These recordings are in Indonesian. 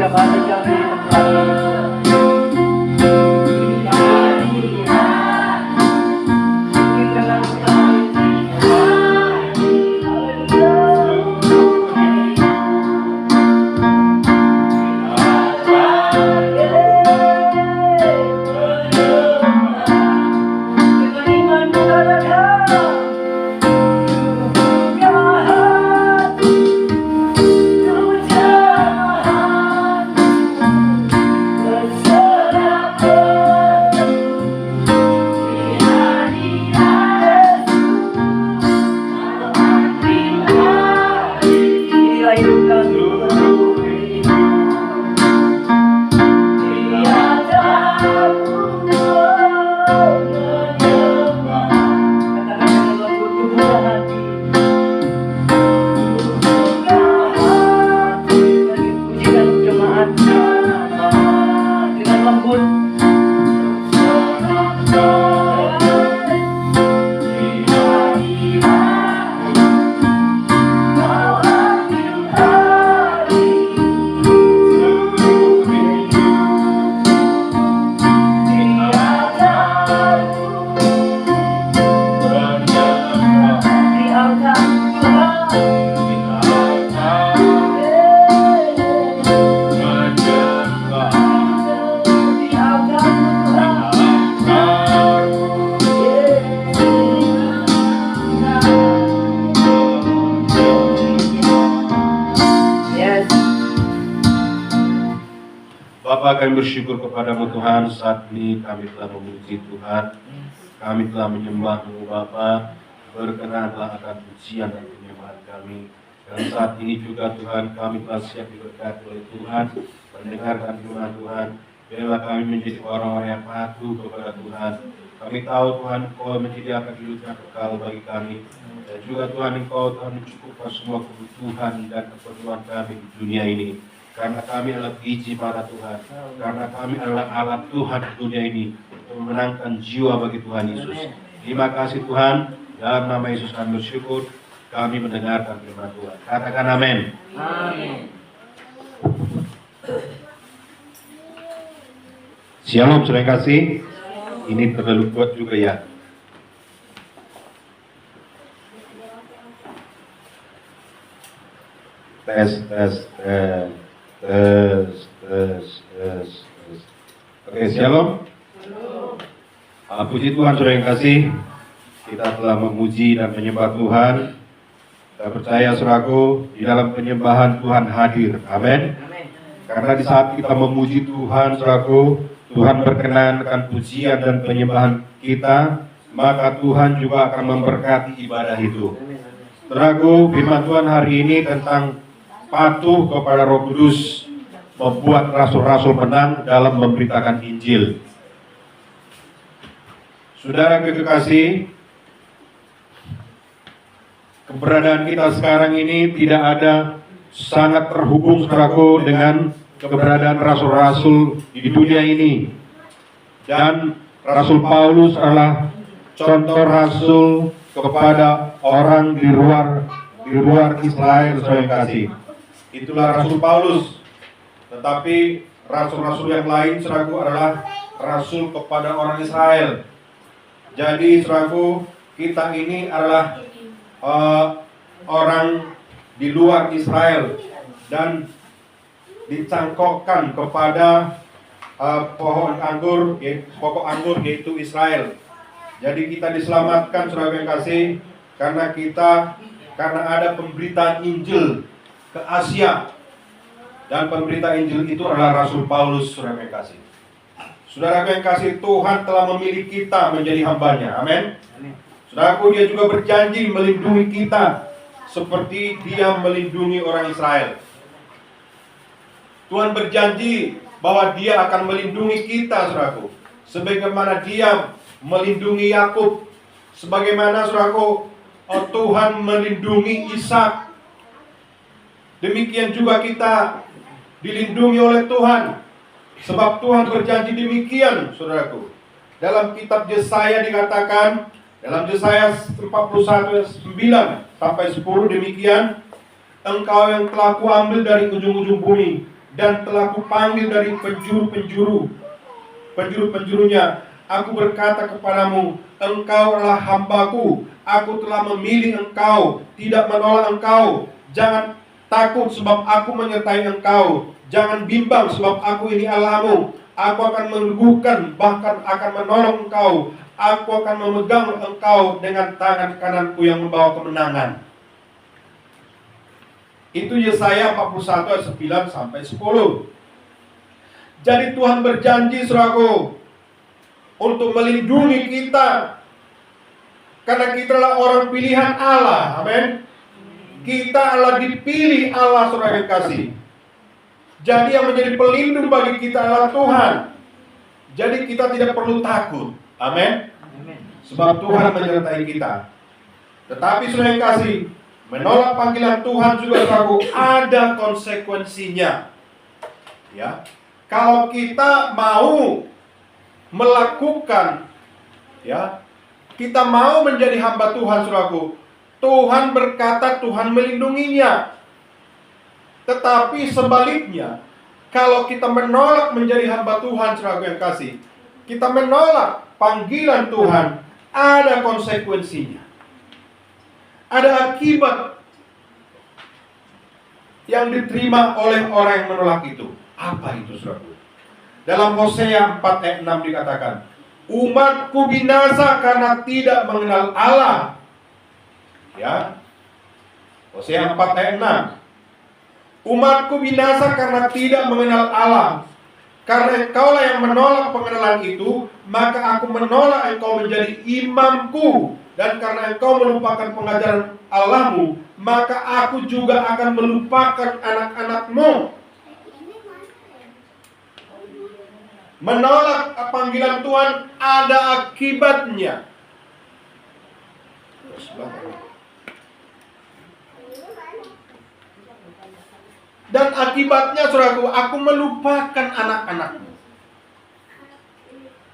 setiap hari kami Bapa, kami bersyukur kepadamu Tuhan, saat ini kami telah memuji Tuhan, kami telah menyembah-Mu Bapa, berkenanlah akan pujian dan penyembahan kami. Dan saat ini juga Tuhan, kami telah siap diberkati oleh Tuhan, mendengarkan firman Tuhan. Biarlah kami menjadi orang-orang yang patuh kepada Tuhan. Kami tahu Tuhan, Engkau menyediakan hidup yang kekal bagi kami. Dan juga Tuhan, Engkau Tuhan mencukupkan semua kebutuhan dan keperluan kami di dunia ini. Karena kami adalah biji pada Tuhan, karena kami adalah alat Tuhan di dunia ini untuk memenangkan jiwa bagi Tuhan Yesus. Terima kasih Tuhan, dalam nama Yesus kami bersyukur, kami mendengarkan firman Tuhan. Katakan amin. Amin. Shalom, saudara yang kasih. Ini terlalu kuat juga ya. Tes. Oke, shalom. Puji Tuhan, saudara yang kasih. Kita telah memuji dan menyembah Tuhan. Kita percaya, saudaraku, di dalam penyembahan Tuhan hadir. Amin. Karena di saat kita memuji Tuhan, saudaraku, Tuhan berkenan akan pujian dan penyembahan kita, maka Tuhan juga akan memberkati ibadah itu. Saudaraku, firman Tuhan hari ini tentang patuh kepada Roh Kudus, membuat rasul-rasul menang dalam memberitakan Injil. Saudara kekasih, keberadaan kita sekarang ini tidak ada sangat terhubung saudaraku dengan keberadaan rasul-rasul di dunia ini. Dan Rasul Paulus adalah contoh rasul kepada orang di luar Israel, saudara yang kasih. Itulah Rasul Paulus. Tetapi rasul-rasul yang lain saudaraku adalah rasul kepada orang Israel. Jadi saudaraku, kita ini adalah orang di luar Israel dan dicangkokkan kepada pokok anggur yaitu Israel. Jadi kita diselamatkan saudara yang kasih karena ada pemberitaan Injil ke Asia, dan pemberita Injil itu adalah Rasul Paulus, saudara yang kasih. Saudara yang kasih, Tuhan telah memilih kita menjadi hambanya. Amin. Saudaraku, dia juga berjanji melindungi kita seperti dia melindungi orang Israel. Tuhan berjanji bahwa dia akan melindungi kita, saudaraku, sebagaimana dia melindungi Yakub, sebagaimana saudaraku Tuhan melindungi Ishak. Demikian juga kita dilindungi oleh Tuhan, sebab Tuhan berjanji demikian, saudaraku. Dalam kitab Yesaya dikatakan, dalam Yesaya 41:9-10 demikian, engkau yang telah kuambil dari ujung-ujung bumi, dan telah kupanggil dari penjuru-penjurunya. Aku berkata kepadamu, engkau adalah hambaku, aku telah memilih engkau, tidak menolak engkau. Jangan takut sebab aku menyertai engkau, jangan bimbang sebab aku ini Allahmu. Aku akan meneguhkan, bahkan akan menolong engkau. Aku akan memegang engkau dengan tangan kananku yang membawa kemenangan. Itu Yesaya 41 ayat 9 sampai 10. Jadi Tuhan berjanji, saudaraku, untuk melindungi kita, karena kita adalah orang pilihan Allah. Amin. Kita adalah dipilih Allah, saudara yang kasih. Jadi yang menjadi pelindung bagi kita adalah Tuhan. Jadi kita tidak perlu takut. Amin. Sebab Tuhan menyertai kita. Tetapi saudara yang kasih, menolak panggilan Tuhan juga, saudaraku, ada konsekuensinya. Ya. Kalau kita mau melakukan, ya, kita mau menjadi hamba Tuhan, saudaraku, Tuhan berkata Tuhan melindunginya. Tetapi sebaliknya, kalau kita menolak menjadi hamba Tuhan, saudaraku yang kasih, kita menolak panggilan Tuhan, ada konsekuensinya. Ada akibat yang diterima oleh orang yang menolak itu. Apa itu, saudaraku? Dalam Hosea 4 ayat 6 dikatakan, umatku binasa karena tidak mengenal Allah. Ya, Hosea 4 ayat 6. Umatku binasa karena tidak mengenal Allah. Karena engkaulah yang menolak pengenalan itu, maka aku menolak engkau menjadi imamku. Dan karena engkau melupakan pengajaran Allahmu, maka aku juga akan melupakan anak-anakmu. Menolak panggilan Tuhan ada akibatnya. Dan akibatnya, saudaraku, aku melupakan anak-anakmu.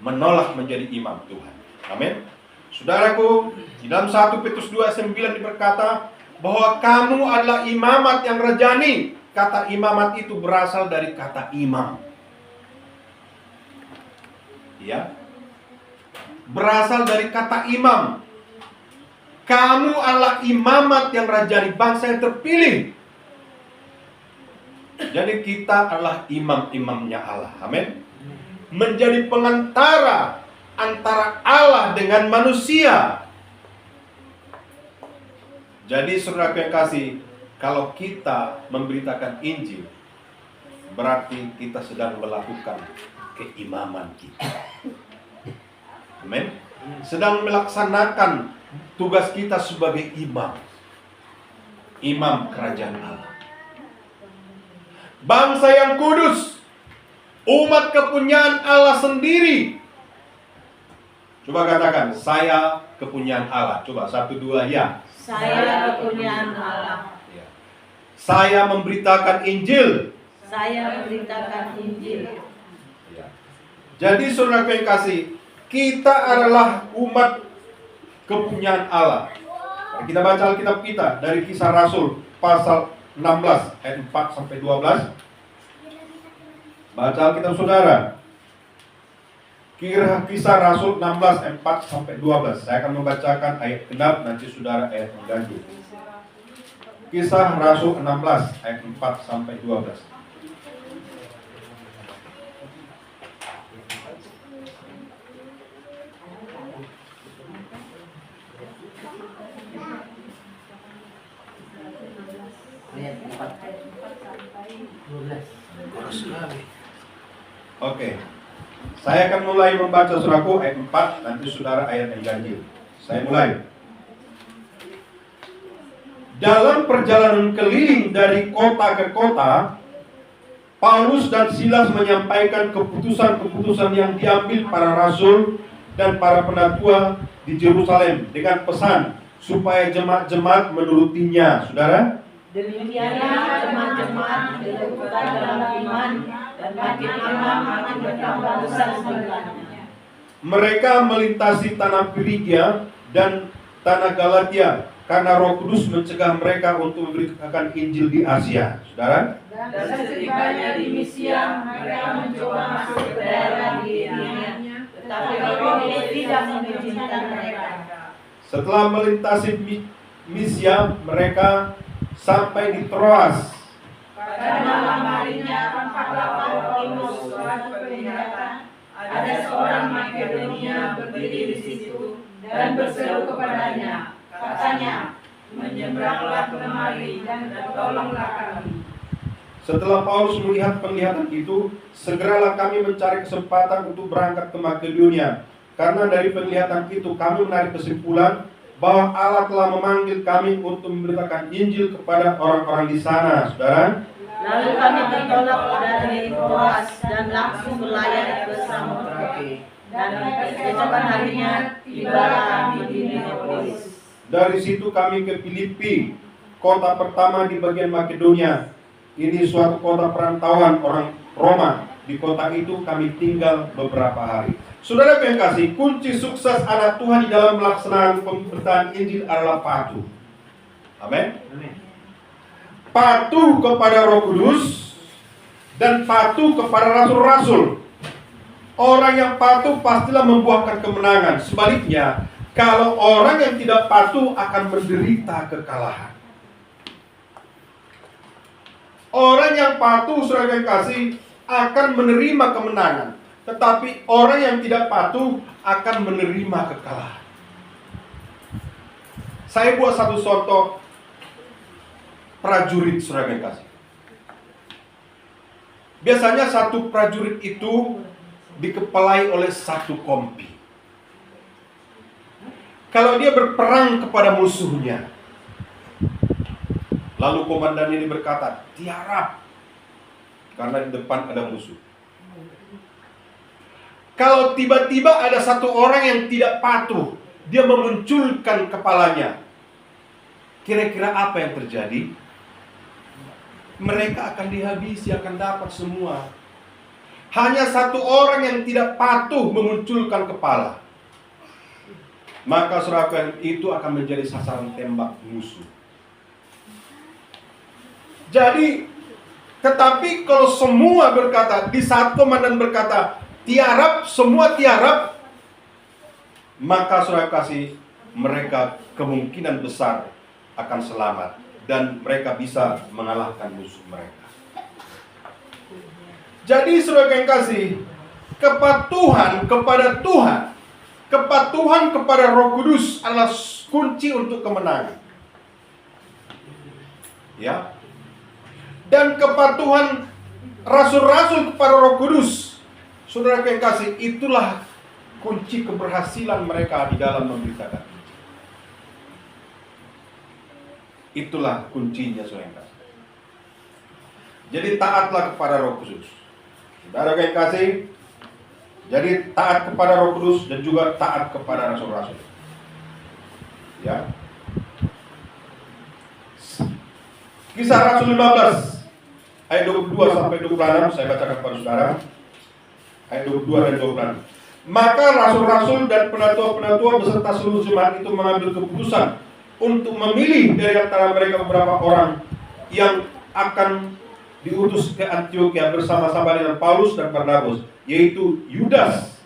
Menolak menjadi imam Tuhan. Amin. Saudaraku, di dalam 1 Petrus 2:9 berkata bahwa kamu adalah imamat yang rajani. Kata imamat itu berasal dari kata imam. Ya, berasal dari kata imam. Kamu adalah imamat yang rajani, bangsa yang terpilih. Jadi kita adalah imam-imamnya Allah. Amin. Menjadi pengantara antara Allah dengan manusia. Jadi saudara yang kasih, kalau kita memberitakan Injil, berarti kita sedang melakukan keimaman kita. Amin. Sedang melaksanakan tugas kita sebagai imam. Imam kerajaan Allah. Bangsa yang kudus, umat kepunyaan Allah sendiri. Coba katakan, saya kepunyaan Allah. Coba 1, 2, ya. Saya kepunyaan Allah. Ya. Saya memberitakan Injil. Saya memberitakan Injil. Ya. Jadi saudara yang kasih, kita adalah umat kepunyaan Allah. Kita baca Alkitab kita dari Kisah Rasul pasal 16 ayat 4 sampai 12. Baca Alkitab saudara. Kisah Rasul 16 ayat 4 sampai 12. Saya akan membacakan ayat genap, nanti saudara ayat mengganti. Kisah Rasul 16 ayat 4 sampai 12. Oke. Saya akan mulai membaca saudaraku ayat 4, nanti saudara ayat yang ganjil. Saya mulai. Dalam perjalanan keliling dari kota ke kota, Paulus dan Silas menyampaikan keputusan-keputusan yang diambil para rasul dan para penatua di Yerusalem dengan pesan supaya jemaat-jemaat menurutinya. Saudara? Demikianlah jemaat-jemaat diteguhkan dalam iman dan makin lama makin bertambah besar sebenarnya. Mereka melintasi tanah Frigia dan tanah Galatia karena Roh Kudus mencegah mereka untuk memberitakan Injil di Asia. Saudara? Dan setibanya di Misia, mereka mencoba masuk ke daerah di Bithynia, tetapi Roh Kudus tidak mengizinkan mereka. Setelah melintasi Misia, mereka sampai di Troas. Pada malam harinya, tampaklah Paulus suatu penglihatan. Ada seorang Makedonia berdiri di situ dan berseru kepadanya, katanya, menyeberanglah kemari dan tolonglah kami. Setelah Paulus melihat penglihatan itu, segeralah kami mencari kesempatan untuk berangkat ke Makedonia. Karena dari penglihatan itu kami menarik kesimpulan bahwa Allah telah memanggil kami untuk memberitakan Injil kepada orang-orang di sana, saudara. Lalu kami bertolak dari Troas dan langsung berlayar ke Samotrake. Dan keesokan harinya tibalah kami di Neapolis. Dari situ kami ke Filipi, kota pertama di bagian Makedonia. Ini suatu kota perantauan orang Roma. Di kota itu kami tinggal beberapa hari. Saudara yang kasih, kunci sukses anak Tuhan di dalam melaksanakan pemberitaan Injil adalah patuh. Amin. Patuh kepada Roh Kudus dan patuh kepada rasul-rasul. Orang yang patuh pastilah membuahkan kemenangan. Sebaliknya, kalau orang yang tidak patuh akan menderita kekalahan. Orang yang patuh, saudara yang kasih, akan menerima kemenangan. Tetapi orang yang tidak patuh akan menerima kekalahan. Saya buat satu contoh prajurit, saudara yang kasih. Biasanya satu prajurit itu dikepalai oleh satu kompi. Kalau dia berperang kepada musuhnya, lalu komandan ini berkata, tiarap, karena di depan ada musuh. Kalau tiba-tiba ada satu orang yang tidak patuh, dia memunculkan kepalanya, kira-kira apa yang terjadi? Mereka akan dihabisi, akan dapat semua. Hanya satu orang yang tidak patuh memunculkan kepala, maka saudara itu akan menjadi sasaran tembak musuh. Jadi, tetapi kalau semua berkata, di saat komandan berkata, tiarap, semua tiarap, maka saudara kasih, mereka kemungkinan besar akan selamat. Dan mereka bisa mengalahkan musuh mereka. Jadi saudara yang kasih, kepatuhan kepada Tuhan, kepatuhan kepada Roh Kudus adalah kunci untuk kemenangan. Ya. Dan kepatuhan rasul-rasul kepada Roh Kudus, saudara yang kasih, itulah kunci keberhasilan mereka di dalam memberitakan. Itulah kuncinya, saudara yang kasih. Jadi taatlah kepada Roh Kudus. Saudara yang kasih, jadi taat kepada Roh Kudus dan juga taat kepada rasul-rasul. Ya. Kisah Rasul 15 ayat 22 sampai 26 saya bacakan kepada saudara. Ayat 22 dan 26. Maka rasul-rasul dan penatua-penatua beserta seluruh jemaat itu mengambil keputusan untuk memilih dari antara mereka beberapa orang yang akan diutus ke Antioquia bersama-sama dengan Paulus dan Barnabas, yaitu Yudas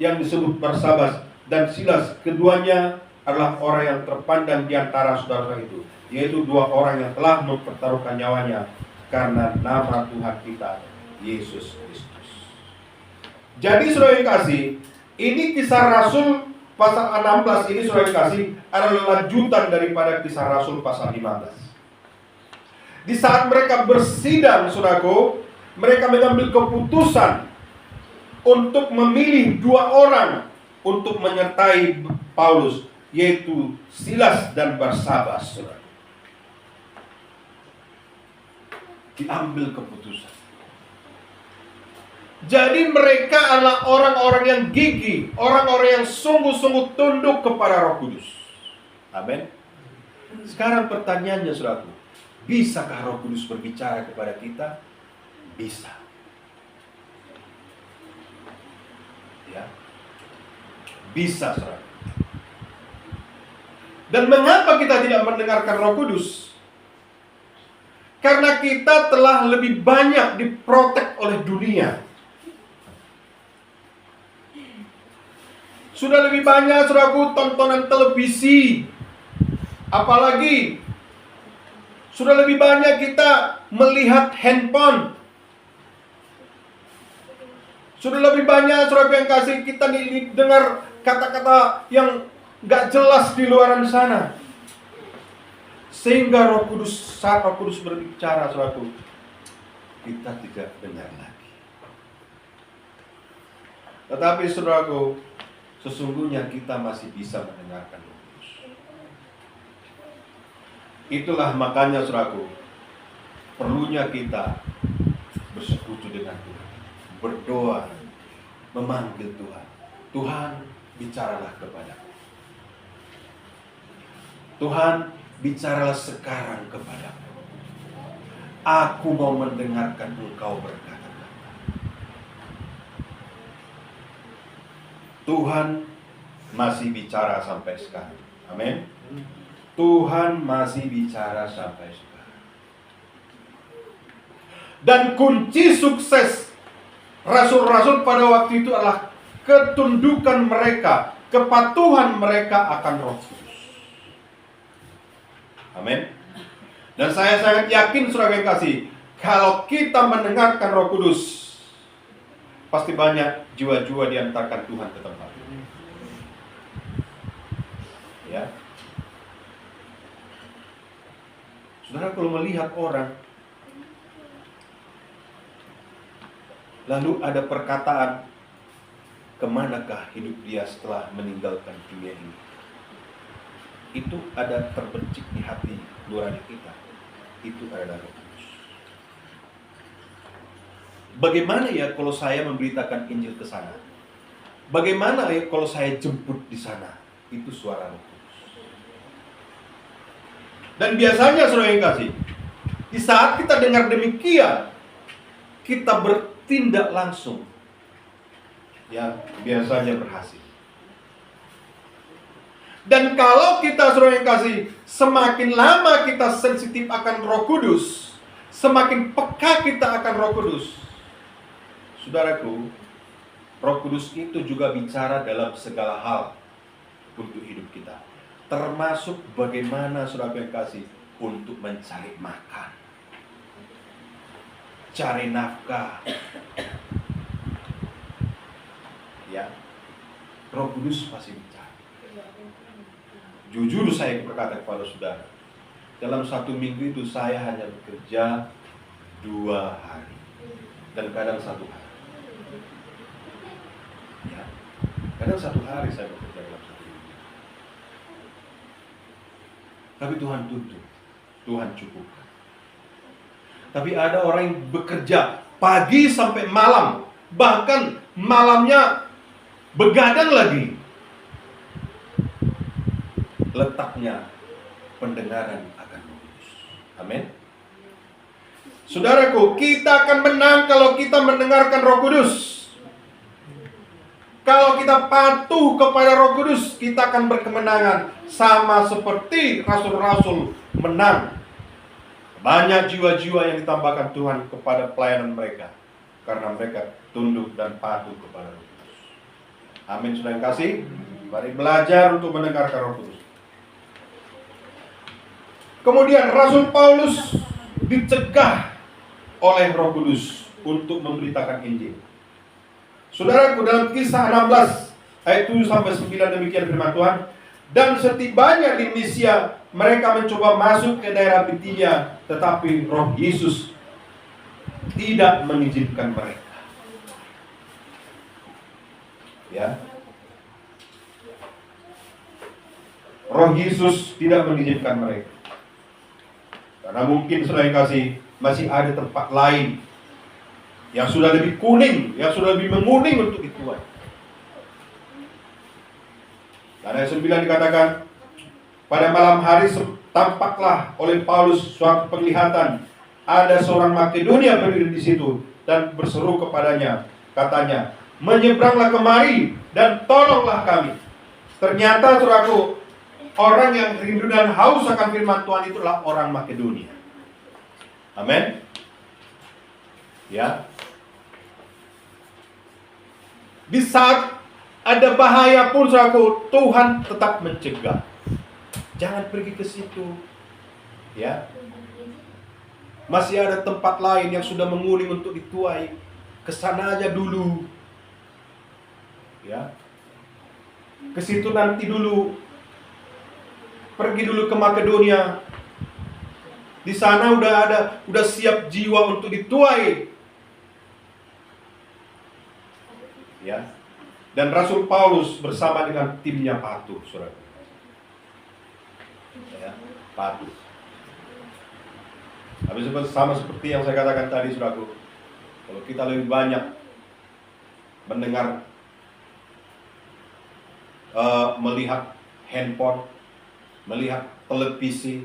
yang disebut Barsabas dan Silas. Keduanya adalah orang yang terpandang di antara saudara itu, yaitu dua orang yang telah mempertaruhkan nyawanya karena nama Tuhan kita Yesus Kristus. Jadi saudara yang kasih, ini kisah Rasul pasal 16 ini saudara yang kasih adalah lanjutan daripada kisah Rasul pasal 15. Di saat mereka bersidang, saudaraku, mereka mengambil keputusan untuk memilih dua orang untuk menyertai Paulus, yaitu Silas dan Barsabas, saudara. Diambil keputusan. Jadi mereka adalah orang-orang yang gigih, orang-orang yang sungguh-sungguh tunduk kepada Roh Kudus. Amin. Sekarang pertanyaannya, saudaraku, bisakah Roh Kudus berbicara kepada kita? Bisa. Ya. Bisa, saudara. Dan mengapa kita tidak mendengarkan Roh Kudus? Karena kita telah lebih banyak diprotek oleh dunia. Sudah lebih banyak, saudaraku, tontonan televisi. Apalagi sudah lebih banyak kita melihat handphone. Sudah lebih banyak, saudara yang kasih, kita dengar kata-kata yang gak jelas di luaran sana. Sehingga saat Roh Kudus berbicara, saudaraku, kita tidak dengar lagi. Tetapi saudaraku, sesungguhnya kita masih bisa mendengarkan Roh Kudus. Itulah makanya, saudaraku, perlunya kita bersekutu dengan Tuhan, berdoa, memanggil Tuhan. Tuhan, bicaralah kepadaku. Tuhan, bicaralah sekarang kepadaku. Aku mau mendengarkan Engkau berkata-kata. Tuhan masih bicara sampai sekarang. Amin. Tuhan masih bicara sampai sekarang. Dan kunci sukses rasul-rasul pada waktu itu adalah ketundukan mereka, kepatuhan mereka akan Roh Kudus. Amin. Dan saya sangat yakin, saudara yang kasih, kalau kita mendengarkan Roh Kudus, pasti banyak jiwa-jiwa diantarkan Tuhan ke tempat. Ya. Saudara, kalau melihat orang, lalu ada perkataan, kemanakah hidup dia setelah meninggalkan dunia ini? Itu ada terbencik di hati nurani kita. Itu adalah Roh Kudus. Bagaimana ya kalau saya memberitakan Injil ke sana? Bagaimana ya kalau saya jemput di sana? Itu suara Roh Kudus. Dan biasanya, saudara yang kasih, di saat kita dengar demikian, kita bertindak langsung. Ya, biasanya berhasil. Dan kalau kita, saudara yang kasih, semakin lama kita sensitif akan Roh Kudus, semakin peka kita akan Roh Kudus. Saudaraku, Roh Kudus itu juga bicara dalam segala hal untuk hidup kita. Termasuk bagaimana, saudara yang kasih, untuk mencari makan, cari nafkah. Ya, Roh Kudus pasti bicara. Jujur saya berkata kepada saudara, dalam 1 minggu itu saya hanya bekerja 2 hari, dan kadang 1 hari. Ya, kadang 1 hari saya bekerja dalam 1 minggu. Tapi Tuhan tuntut, Tuhan cukupkan. Tapi ada orang yang bekerja pagi sampai malam, bahkan malamnya begadang lagi. Letaknya pendengaran akan Roh Kudus. Amin. Saudaraku, kita akan menang kalau kita mendengarkan Roh Kudus. Kalau kita patuh kepada Roh Kudus, kita akan berkemenangan. Sama seperti rasul-rasul menang. Banyak jiwa-jiwa yang ditambahkan Tuhan kepada pelayanan mereka, karena mereka tunduk dan patuh kepada Roh Kudus. Amin, saudara yang kasih. Mari belajar untuk mendengarkan Roh Kudus. Kemudian Rasul Paulus dicegah oleh Roh Kudus untuk memberitakan Injil. Saudaraku, dalam Kisah 16 ayat 7 sampai 9 demikian firman Tuhan. Dan setibanya di Misia, mereka mencoba masuk ke daerah Bitinia, tetapi Roh Yesus tidak mengizinkan mereka. Ya. Roh Yesus tidak mengizinkan mereka. Karena mungkin, saudara yang kasih, masih ada tempat lain yang sudah lebih kuning, yang sudah lebih menguning untuk dituai. Karena ayat 9 dikatakan, pada malam hari tampaklah oleh Paulus suatu penglihatan. Ada seorang Makedonia berdiri di situ dan berseru kepadanya, katanya, menyeberanglah kemari dan tolonglah kami. Ternyata, saudaraku, orang yang rindu dan haus akan firman Tuhan itulah orang Makedonia. Amin. Ya. Di saat ada bahaya pun, saudaraku, Tuhan tetap mencegah. Jangan pergi ke situ. Ya. Masih ada tempat lain yang sudah menguning untuk dituai. Kesana aja dulu. Ya. Ke situ nanti dulu. Pergi dulu ke Makedonia. Di sana udah siap jiwa untuk dituai. Ya. Dan Rasul Paulus bersama dengan timnya patuh, saudara. Ya, patuh. Tapi sama seperti yang saya katakan tadi, saudaraku. Kalau kita lebih banyak mendengar, melihat handphone, melihat televisi,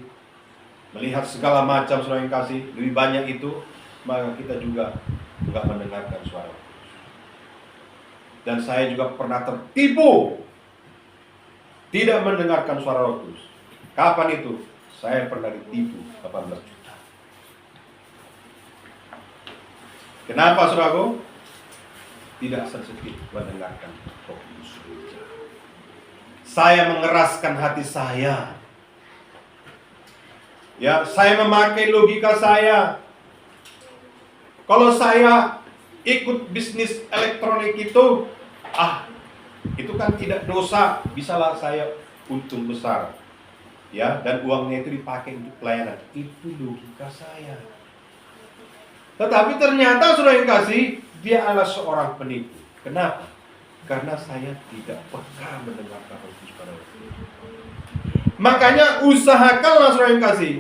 melihat segala macam, saudara yang kasih, lebih banyak itu, maka kita juga nggak mendengarkan suara. Dan saya juga pernah tertipu, tidak mendengarkan suara Roh Kudus. Kapan itu? Saya pernah ditipu 18 juta. Kenapa, saudaraku? Tidak sensitif mendengarkan Roh Kudus. Saya mengeraskan hati saya. Ya, saya memakai logika saya. Kalau saya ikut bisnis elektronik itu kan tidak dosa, bisalah saya untung besar. Ya, dan uangnya itu dipakai untuk pelayanan. Itu logika saya. Tetapi ternyata, saudara yang kasih, dia adalah seorang penipu. Kenapa? Karena saya tidak peka mendengarkan Roh Kudus pada waktu itu. Makanya usahakanlah, saudara yang kasih,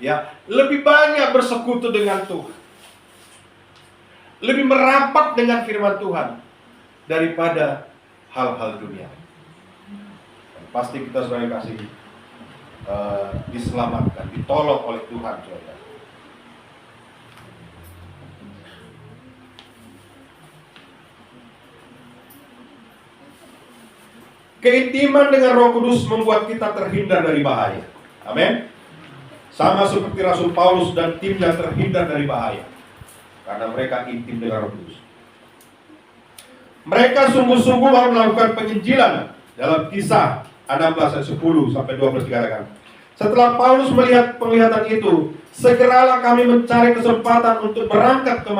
ya, lebih banyak bersekutu dengan Tuhan, lebih merapat dengan firman Tuhan daripada hal-hal dunia. Dan pasti kita, saudara yang kasih, diselamatkan, ditolong oleh Tuhan, saudara. Keintiman dengan Roh Kudus membuat kita terhindar dari bahaya. Amin. Sama seperti Rasul Paulus dan timnya terhindar dari bahaya, karena mereka intim dengan Roh Kudus. Mereka sungguh-sungguh mau melakukan penginjilan. Dalam Kisah 16 ayat 10 sampai 12 dikatakan, setelah Paulus melihat penglihatan itu, segeralah kami mencari kesempatan untuk berangkat ke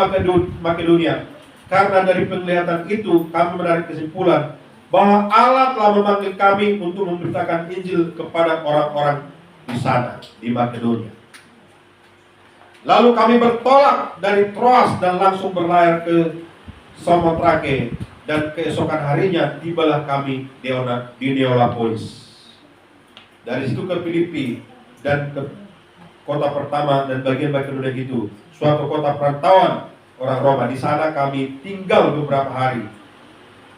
Makedonia. Karena dari penglihatan itu kami menarik kesimpulan bahwa Allah telah memanggil kami untuk memberitakan Injil kepada orang-orang di sana, di Makedonia. Lalu kami bertolak dari Troas dan langsung berlayar ke Samotrake, dan keesokan harinya tibalah kami di Neapolis. Dari situ ke Filipi dan ke kota pertama dan bagian Makedonia itu, suatu kota perantauan orang Roma. Di sana kami tinggal beberapa hari.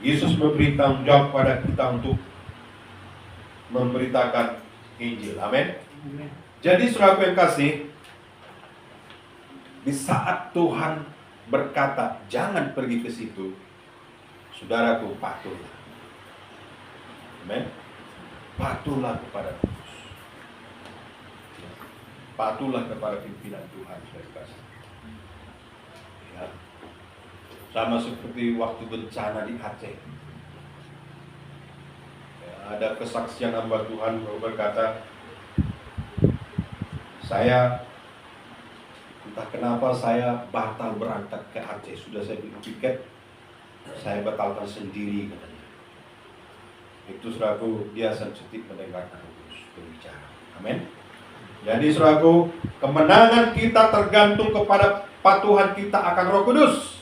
Yesus memberi tanggung jawab pada kita untuk memberitakan Injil. Amin. Jadi, saudaraku yang kasih, di saat Tuhan berkata jangan pergi ke situ, saudaraku, patuhlah. Amin. Patuhlah kepada Yesus. Patuhlah kepada pimpinan Tuhan, saudara. Ya. Sama seperti waktu bencana di Aceh. Ya, ada kesaksian hamba Tuhan berkata, saya entah kenapa saya batal berangkat ke Aceh. Sudah saya beli tiket, saya batalkan sendiri, katanya. Itu, saudaraku, dia sensitif mendengarkan Yesus berbicara. Amin. Jadi, saudaraku, kemenangan kita tergantung kepada patuhan kita akan Roh Kudus.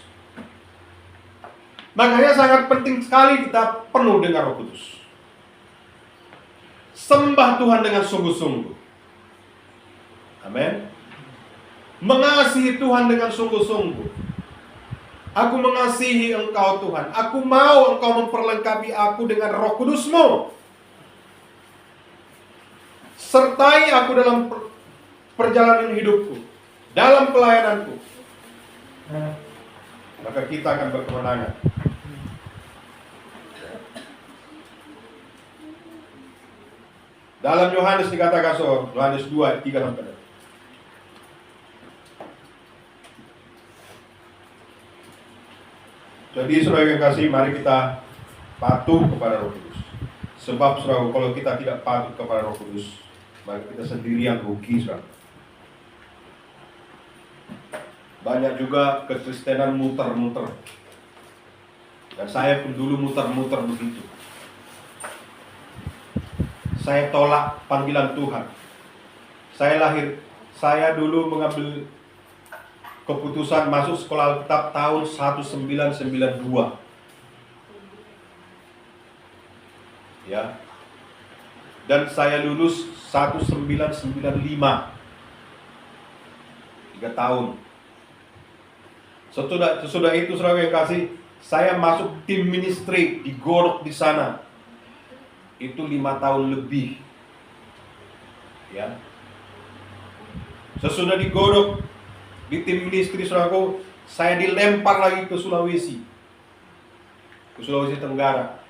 Makanya sangat penting sekali kita penuh dengan Roh Kudus. Sembah Tuhan dengan sungguh-sungguh. Amin. Mengasihi Tuhan dengan sungguh-sungguh. Aku mengasihi Engkau, Tuhan. Aku mau Engkau memperlengkapi aku dengan Roh Kudus-Mu. Sertai aku dalam perjalanan hidupku, dalam pelayananku. Maka kita akan berkemenangan. Dalam Yohanes dikatakan Yohanes 2, 3-6. Jadi saudara yang kasih, mari kita patuh kepada Roh Kudus. Sebab saudara, kalau kita tidak patuh kepada Roh Kudus, maka kita sendiri yang rugi, saudara. Banyak juga kekristenan muter-muter. Dan saya pun dulu muter-muter begitu. Saya tolak panggilan Tuhan. Saya dulu mengambil keputusan masuk sekolah Alkitab tahun 1992. Ya. Dan saya lulus 1995. 3 tahun. Sesudah itu saudara yang kasih, saya masuk tim ministry di Godok di sana. Itu 5 tahun lebih. Ya. Sesudah di Godok di tim ministry saudaraku, saya dilempar lagi ke Sulawesi Tenggara.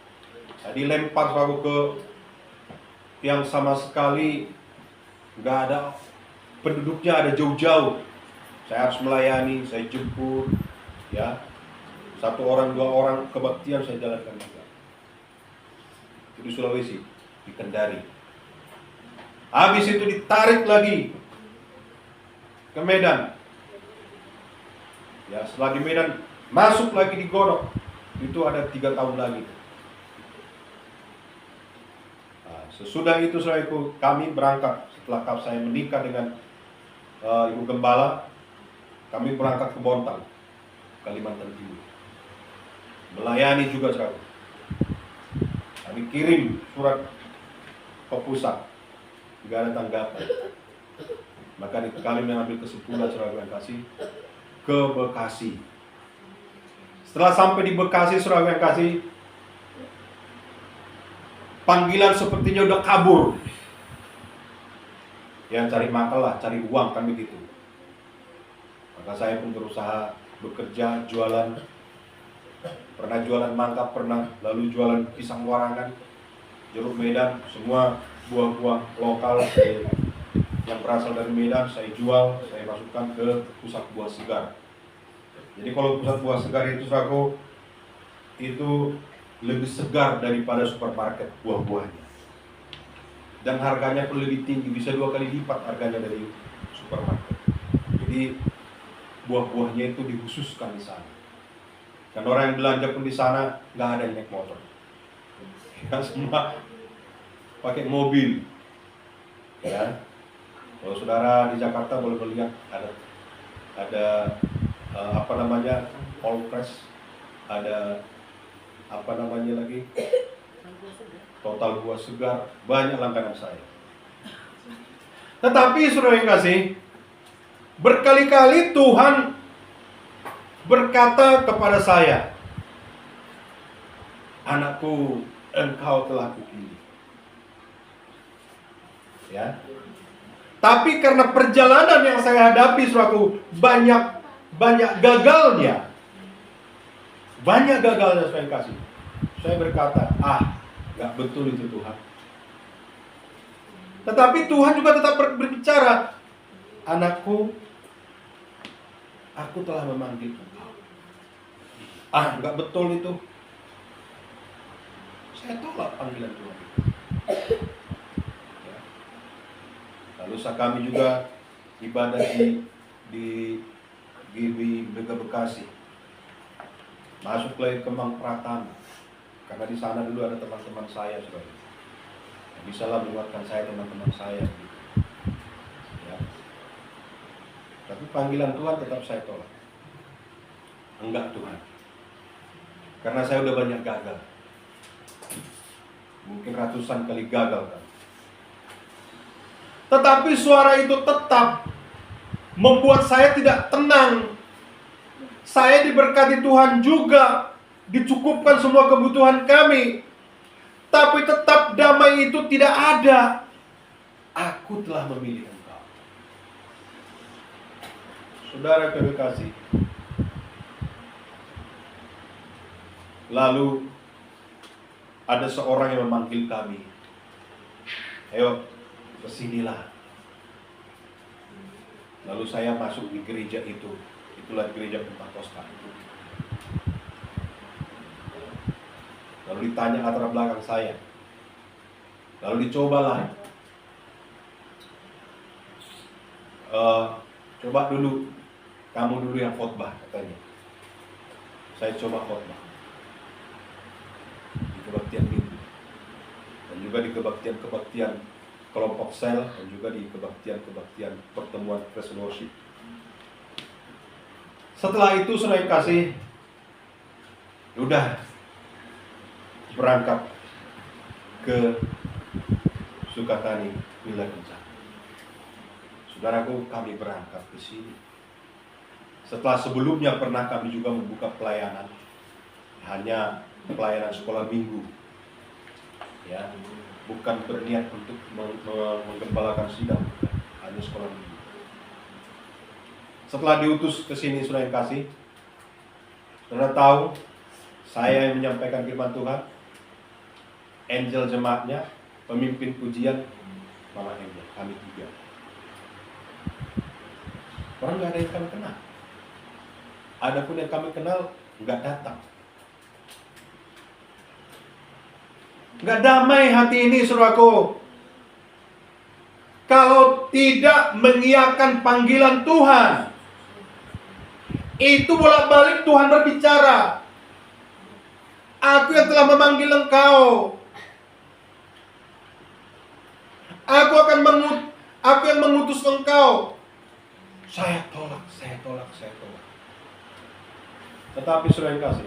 Saya dilempar saudaraku ke yang sama sekali nggak ada penduduknya, ada jauh-jauh. Saya harus melayani, saya jemput, ya, 1 orang 2 orang kebaktian saya jalankan juga. Itu di Sulawesi, di Kendari. Habis itu ditarik lagi ke Medan. Ya, setelah di Medan masuk lagi di Godok. Itu ada 3 tahun lagi. Nah, sesudah itu saudaraku, kami berangkat setelah saya menikah dengan Ibu Gembala. Kami berangkat ke Bontang, Kalimantan Timur. Melayani juga saudaraku. Kami kirim surat ke pusat, tidak ada tanggapan. Maka kami mengambil kesimpulan saudara yang kasih, ke Bekasi. Setelah sampai di Bekasi saudara yang kasih, panggilan sepertinya udah kabur. Ya, cari makan lah, cari uang kan begitu. Maka saya pun berusaha bekerja, jualan. Pernah jualan mangga, lalu jualan pisang warangan, jeruk Medan, semua buah-buah lokal yang berasal dari Medan saya jual, saya masukkan ke pusat buah segar. Jadi kalau pusat buah segar itu saudaraku, itu lebih segar daripada supermarket buah-buahnya. Dan harganya pun lebih tinggi, bisa 2 kali lipat harganya dari supermarket. Jadi buah-buahnya itu dikhususkan di sana. Dan orang yang belanja pun di sana nggak ada yang naik motor. Ya, semua pakai mobil. Ya. Kalau saudara di Jakarta boleh melihat ada apa namanya, Polpres, ada apa namanya lagi, Total Buah Segar, banyak langganan saya. Tetapi saudara yang kasih, berkali-kali Tuhan berkata kepada saya, anakku, engkau telah kupilih. Ya. Tapi karena perjalanan yang saya hadapi saudaraku, banyak gagalnya. Banyak gagalnya saya kasih. Saya berkata, gak betul itu Tuhan. Tetapi Tuhan juga tetap berbicara, anakku, aku telah memanggil engkau. Gak betul itu. Saya tolak panggilan Tuhan. Ya. Lalu kami juga ibadah di Mega Bekasi. Masuk lagi ke Kemang Pratama. Karena di sana dulu ada teman-teman saya, saudara. Bisa lah menguatkan saya, teman-teman saya. Ya. Tapi panggilan Tuhan tetap saya tolak. Enggak Tuhan. Karena saya udah banyak gagal. Mungkin ratusan kali gagal kan. Tetapi suara itu tetap membuat saya tidak tenang. Saya diberkati Tuhan juga, dicukupkan semua kebutuhan kami. Tapi tetap damai itu tidak ada. Aku telah memilih engkau. Saudara kekasih. Lalu ada seorang yang memanggil kami Ayo, kesinilah. Lalu saya masuk di gereja itu. Itulah gereja Pentakosta itu. Lalu ditanya latar belakang saya. Lalu dicobalah. Coba dulu, kamu dulu yang khotbah katanya. Saya coba khotbah di kebaktian minggu, dan juga di kebaktian kelompok sel, dan juga di kebaktian pertemuan praise worship. Setelah itu saudara yang kasih, udah berangkat ke Sukatani Villa Kencana. Saudaraku, kami berangkat ke sini. Setelah sebelumnya pernah kami juga membuka pelayanan, hanya pelayanan sekolah minggu, ya, bukan berniat untuk menggembalakan sidang, hanya sekolah minggu. Setelah diutus ke sini, saudara yang kasih, saudara tahu, saya yang menyampaikan firman Tuhan, angel jemaatnya, pemimpin pujian, Mama Angel, kami 3. Orang nggak ada yang kami kenal. Adapun yang kami kenal nggak datang. Nggak damai hati ini, saudaraku, kalau tidak mengiyakan panggilan Tuhan. Itu bolak-balik Tuhan berbicara. Aku yang telah memanggil engkau. Aku yang mengutus engkau. Saya tolak. Tetapi saudara yang kasih,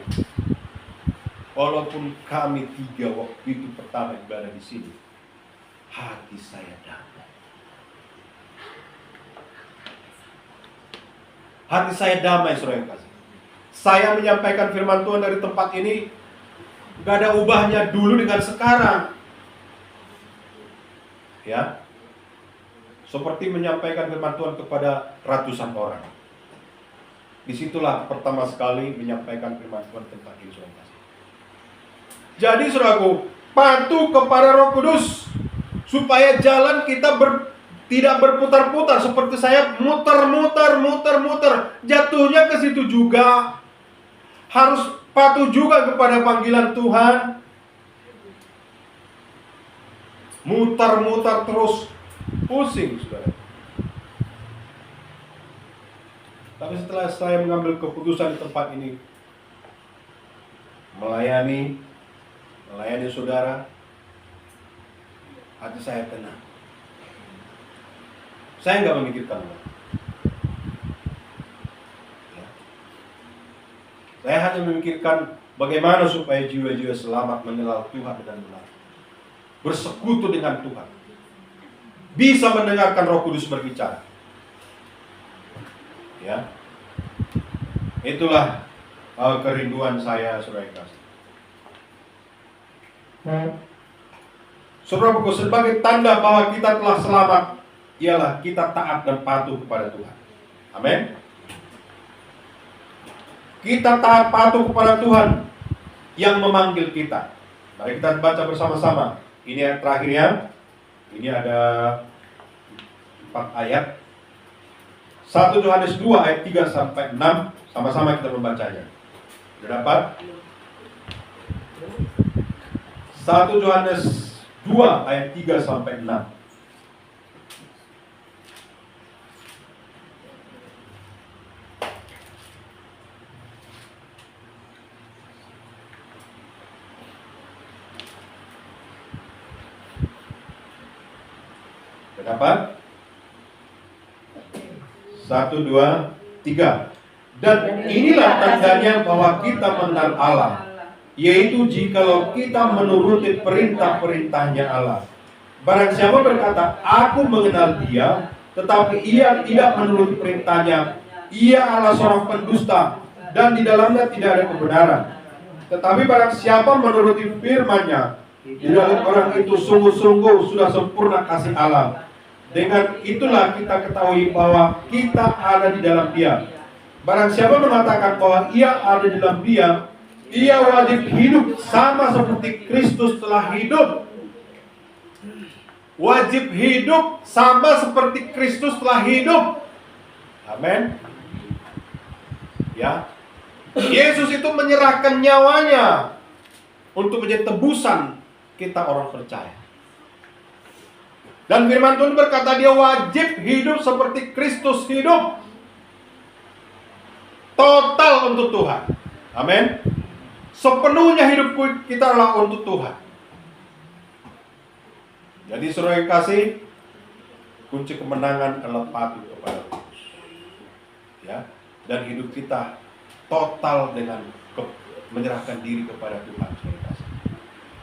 walaupun kami 3 waktu itu pertama ibadah di sini, hati saya damai. Hati saya damai, saudara yang kasih. Saya menyampaikan firman Tuhan dari tempat ini, gak ada ubahnya dulu dengan sekarang. Ya, seperti menyampaikan firman Tuhan kepada ratusan orang. Disitulah pertama sekali menyampaikan firman Tuhan tentang ini, saudara kasih. Jadi saudaraku, patuh kepada Roh Kudus supaya jalan kita tidak berputar-putar seperti saya muter, jatuhnya ke situ juga. Harus patuh juga kepada panggilan Tuhan. Mutar terus, pusing, saudara. Tapi setelah saya mengambil keputusan di tempat ini, melayani saudara, hati saya tenang. Saya nggak memikirkan uang. Ya. Saya hanya memikirkan bagaimana supaya jiwa-jiwa selamat mengenal Tuhan dengan benar, bersekutu dengan Tuhan, bisa mendengarkan Roh Kudus berbicara. Ya, itulah kerinduan saya, saudara yang kasih. Saudaraku, sebagai tanda bahwa kita telah selamat, ialah kita taat dan patuh kepada Tuhan. Amin. Kita taat patuh kepada Tuhan yang memanggil kita. Mari kita baca bersama-sama. Ini yang terakhirnya. Ini ada 4 ayat. 1 Yohanes 2 ayat 3 sampai 6, sama-sama kita membacanya. Sudah dapat? 1 Yohanes 2 ayat 3 sampai 6. Sudah dapat? 1, 2, 3. Dan inilah tandanya bahwa kita mengenal Allah, yaitu jikalau kita menuruti perintah-perintahnya Allah. Barang siapa berkata, aku mengenal dia, tetapi ia tidak menuruti perintahnya, ia adalah seorang pendusta, dan di dalamnya tidak ada kebenaran. Tetapi barang siapa menuruti firman-Nya, di dalam orang itu sungguh-sungguh sudah sempurna kasih Allah. Dengan itulah kita ketahui bahwa kita ada di dalam Dia. Barang siapa mengatakan bahwa ia ada di dalam Dia, ia wajib hidup sama seperti Kristus telah hidup. wajib hidup sama seperti Kristus telah hidup. Amin. Ya. Yesus itu menyerahkan nyawanya untuk menjadi tebusan kita orang percaya. Dan firman Tuhan berkata dia wajib hidup seperti Kristus hidup. Total untuk Tuhan. Amin. Sepenuhnya hidup kita adalah untuk Tuhan. Jadi saudara yang kasih, kunci kemenangan adalah patuh kepada Kristus. Ya, dan hidup kita total dengan menyerahkan diri kepada Tuhan.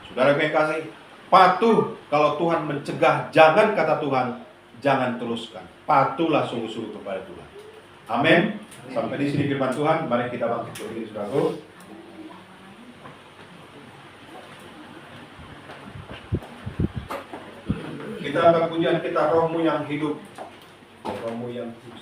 Saudara yang kasih, patuh kalau Tuhan mencegah, jangan kata Tuhan, jangan teruskan. Patuhlah sungguh-sungguh kepada Tuhan. Amin. Sampai di sini firman Tuhan, mari kita bangkit berdiri, saudaraku. Kita akan pujian kita, rohmu yang hidup. Rohmu yang hidup.